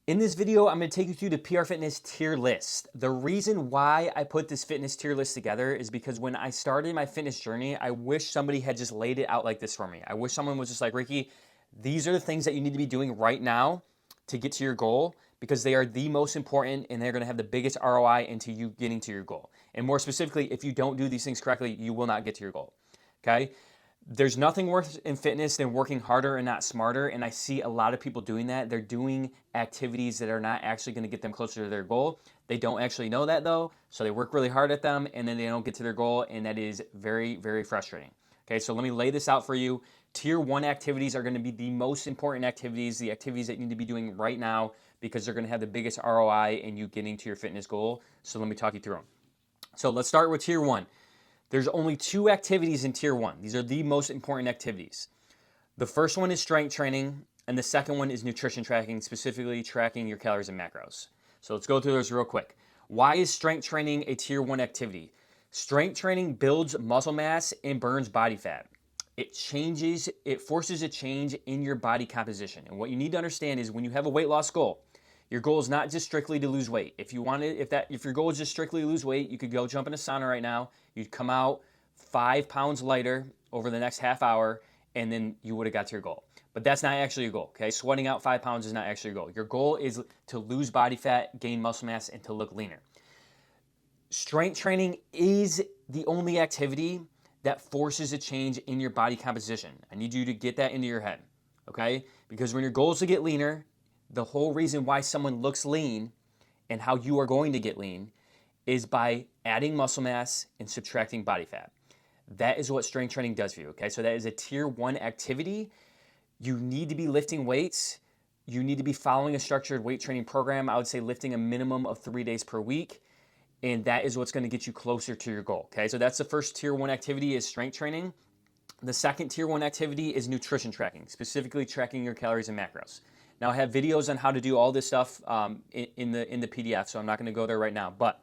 In this video, I'm going to take you through the PR Fitness tier list. The reason why I put this fitness tier list together is because when I started my fitness journey, I wish somebody had just laid it out like this for me. I wish someone was just like, Ricky, these are the things that you need to be doing right now to get to your goal because they are the most important and they're going to have the biggest ROI into you getting to your goal. And more specifically, if you don't do these things correctly, you will not get to your goal. Okay? There's nothing worse in fitness than working harder and not smarter. And I see a lot of people doing that. They're doing activities that are not actually going to get them closer to their goal. They don't actually know that though. So they work really hard at them and then they don't get to their goal. And that is very, very frustrating. Okay, so let me lay this out for you. Tier 1 activities are going to be the most important activities, the activities that you need to be doing right now because they're going to have the biggest ROI in you getting to your fitness goal. So let me talk you through them. So let's start with tier 1. There's only 2 activities in tier 1. These are the most important activities. The first one is strength training, and the second one is nutrition tracking, specifically tracking your calories and macros. So let's go through those real quick. Why is strength training a tier 1 activity? Strength training builds muscle mass and burns body fat. It forces a change in your body composition. And what you need to understand is when you have a weight loss goal, your goal is not just strictly to lose weight. If your goal is just strictly to lose weight, you could go jump in a sauna right now. You'd come out 5 pounds lighter over the next half hour, and then you would have got to your goal. But that's not actually your goal, okay? Sweating out 5 pounds is not actually your goal. Your goal is to lose body fat, gain muscle mass, and to look leaner. Strength training is the only activity that forces a change in your body composition. I need you to get that into your head, okay? Because when your goal is to get leaner, the whole reason why someone looks lean and how you are going to get lean is by adding muscle mass and subtracting body fat. That is what strength training does for you, okay? So that is a tier 1 activity. You need to be lifting weights. You need to be following a structured weight training program. I would say lifting a minimum of 3 days per week. And that is what's going to get you closer to your goal, okay? So that's the first tier 1 activity is strength training. The second tier 1 activity is nutrition tracking, specifically tracking your calories and macros. Now I have videos on how to do all this stuff in the PDF, so I'm not going to go there right now. But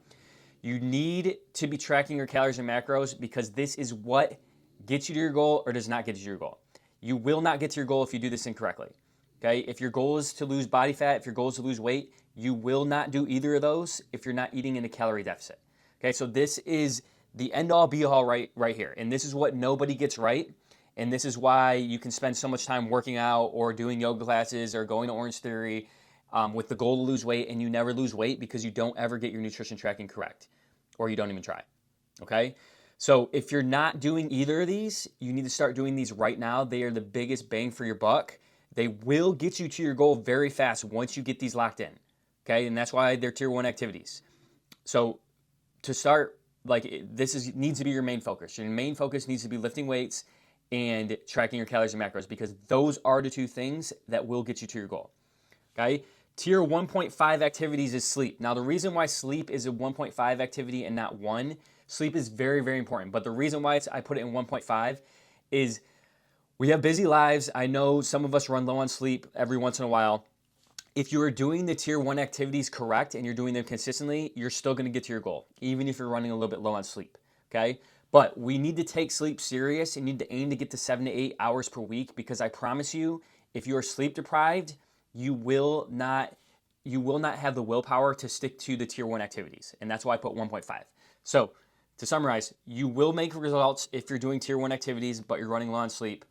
you need to be tracking your calories and macros because this is what gets you to your goal or does not get you to your goal. You will not get to your goal if you do this incorrectly. Okay? If your goal is to lose body fat, if your goal is to lose weight, you will not do either of those if you're not eating in a calorie deficit. Okay? So this is the end all be all right here. And this is what nobody gets right. And this is why you can spend so much time working out or doing yoga classes or going to Orange Theory with the goal to lose weight and you never lose weight because you don't ever get your nutrition tracking correct or you don't even try, okay? So if you're not doing either of these, you need to start doing these right now. They are the biggest bang for your buck. They will get you to your goal very fast once you get these locked in, okay? And that's why they're tier 1 activities. So to start, needs to be your main focus. Your main focus needs to be lifting weights and tracking your calories and macros because those are the 2 things that will get you to your goal, okay? Tier 1.5 activities is sleep. Now, the reason why sleep is a 1.5 activity and not 1, sleep is very, very important. But the reason why I put it in 1.5 is we have busy lives. I know some of us run low on sleep every once in a while. If you are doing the tier 1 activities correct and you're doing them consistently, you're still going to get to your goal, even if you're running a little bit low on sleep, okay? But we need to take sleep serious and need to aim to get to 7 to 8 hours per week because I promise you, if you are sleep deprived, you will not have the willpower to stick to the tier 1 activities. And that's why I put 1.5. So to summarize, you will make results if you're doing tier 1 activities, but you're running low on sleep.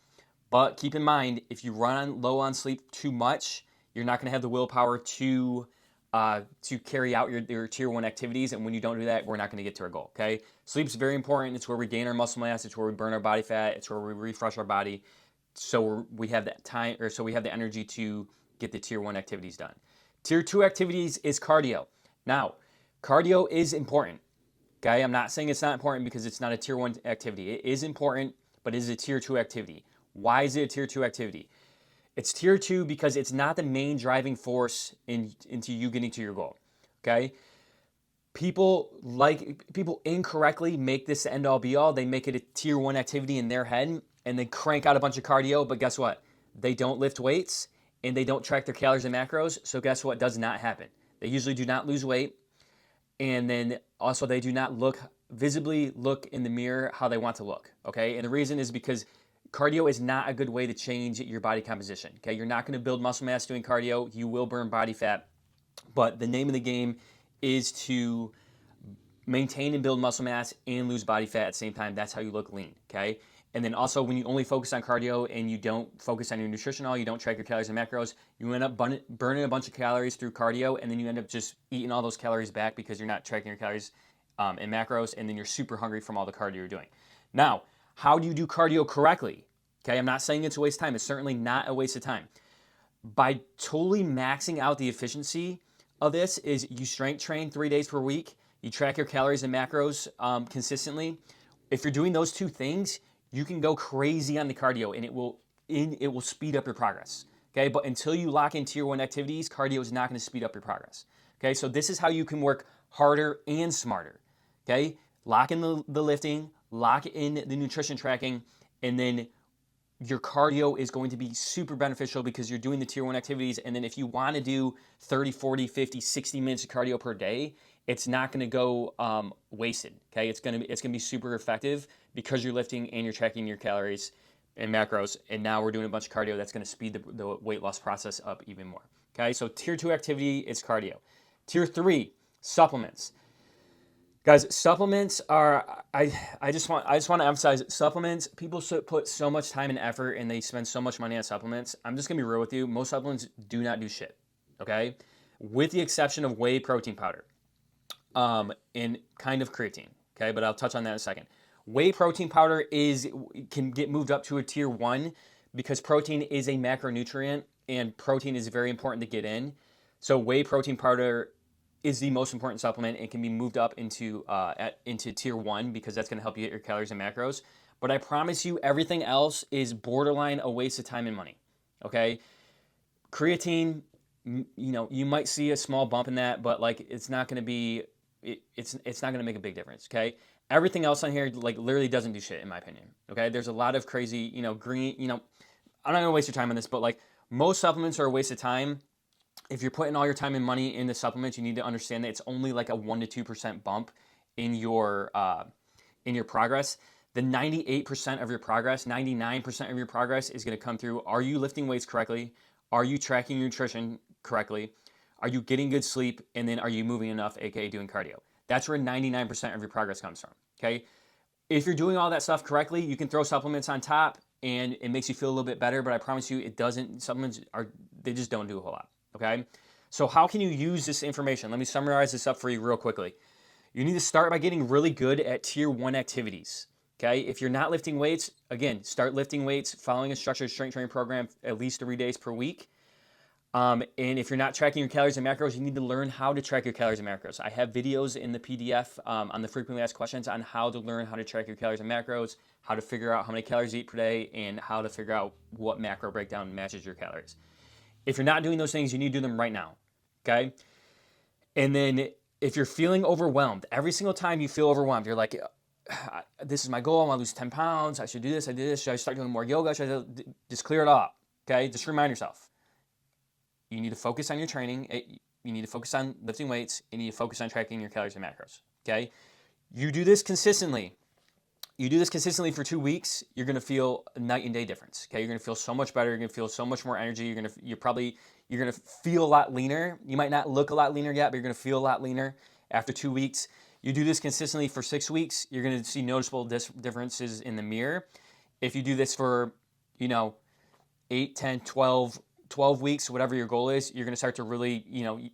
But keep in mind, if you run low on sleep too much, you're not going to have the willpower to carry out your tier 1 activities. And when you don't do that, we're not going to get to our goal, okay? Sleep's very important. It's where we gain our muscle mass. It's where we burn our body fat. It's where we refresh our body. So we have that time, or so we have the energy to get the tier 1 activities done. Tier 2 activities is cardio. Now, cardio is important, okay? I'm not saying it's not important because it's not a tier 1 activity. It is important, but it is a tier 2 activity. Why is it a tier 2 activity? It's tier 2 because it's not the main driving force into you getting to your goal, okay? People incorrectly make this the end all be all. They make it a tier 1 activity in their head and they crank out a bunch of cardio, but guess what? They don't lift weights and they don't track their calories and macros, so guess what does not happen? They usually do not lose weight, and then also they do not visibly look in the mirror how they want to look, okay? And the reason is because cardio is not a good way to change your body composition, okay? You're not going to build muscle mass doing cardio. You will burn body fat. But the name of the game is to maintain and build muscle mass and lose body fat at the same time. That's how you look lean, okay? And then also when you only focus on cardio and you don't focus on your nutrition at all, you don't track your calories and macros, you end up burning a bunch of calories through cardio, and then you end up just eating all those calories back because you're not tracking your calories and macros, and then you're super hungry from all the cardio you're doing. Now, how do you do cardio correctly? Okay, I'm not saying it's a waste of time. It's certainly not a waste of time. By totally maxing out the efficiency of this is you strength train 3 days per week, you track your calories and macros consistently. If you're doing those two things, you can go crazy on the cardio, and it will speed up your progress. Okay, but until you lock in tier 1 activities, cardio is not going to speed up your progress. Okay, so this is how you can work harder and smarter. Okay, lock in the lifting, lock in the nutrition tracking, and then your cardio is going to be super beneficial because you're doing the tier 1 activities. And then if you want to do 30, 40, 50, 60 minutes of cardio per day, it's not going to go wasted. Okay, it's going to be super effective because you're lifting and you're tracking your calories and macros. And now we're doing a bunch of cardio that's going to speed the weight loss process up even more. Okay, so tier 2 activity is cardio. Tier 3, supplements. Guys, supplements are, I just want to emphasize supplements. People put so much time and effort and they spend so much money on supplements. I'm just going to be real with you. Most supplements do not do shit, okay? With the exception of whey protein powder and kind of creatine, okay? But I'll touch on that in a second. Whey protein powder can get moved up to a tier 1 because protein is a macronutrient and protein is very important to get in. So whey protein powder is the most important supplement and can be moved up into tier 1 because that's going to help you get your calories and macros. But I promise you, everything else is borderline a waste of time and money. Okay, creatine, you might see a small bump in that, but like it's not going to be, it's not going to make a big difference. Okay, everything else on here like literally doesn't do shit in my opinion. Okay, there's a lot of crazy, green, I'm not going to waste your time on this, but like most supplements are a waste of time. If you're putting all your time and money into supplements, you need to understand that it's only like a 1 to 2% bump in your progress. The 98% of your progress, 99% of your progress is going to come through: are you lifting weights correctly? Are you tracking your nutrition correctly? Are you getting good sleep? And then are you moving enough, aka doing cardio? That's where 99% of your progress comes from. Okay. If you're doing all that stuff correctly, you can throw supplements on top and it makes you feel a little bit better, but I promise you it doesn't. Supplements they just don't do a whole lot. Okay, so how can you use this information? Let me summarize this up for you real quickly. You need to start by getting really good at tier 1 activities. Okay, if you're not lifting weights, again, start lifting weights, following a structured strength training program at least 3 days per week. And if you're not tracking your calories and macros, you need to learn how to track your calories and macros. I have videos in the PDF on the frequently asked questions on how to learn how to track your calories and macros, how to figure out how many calories you eat per day, and how to figure out what macro breakdown matches your calories. If you're not doing those things, you need to do them right now, okay? And then if you're feeling overwhelmed, every single time you feel overwhelmed, you're like, this is my goal, I want to lose 10 pounds, I should do this, I did this, should I start doing more yoga, just clear it all up, okay? Just remind yourself. You need to focus on your training, you need to focus on lifting weights, you need to focus on tracking your calories and macros, okay? You do this consistently. You do this consistently for 2 weeks, you're going to feel a night and day difference. Okay, you're going to feel so much better. You're going to feel so much more energy. You're going to feel a lot leaner. You might not look a lot leaner yet, but you're going to feel a lot leaner after 2 weeks. You do this consistently for 6 weeks, you're going to see noticeable differences in the mirror. If you do this for, 8, 10, 12 weeks, whatever your goal is, you're going to start to really,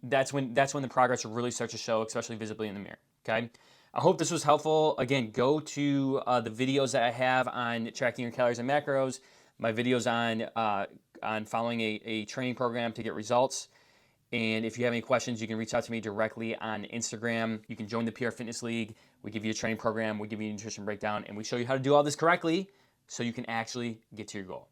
that's when the progress will really start to show, especially visibly in the mirror. Okay. I hope this was helpful. Again, go to the videos that I have on tracking your calories and macros, my videos on following a training program to get results. And if you have any questions, you can reach out to me directly on Instagram. You can join the PR Fitness League. We give you a training program, we give you a nutrition breakdown, and we show you how to do all this correctly so you can actually get to your goal.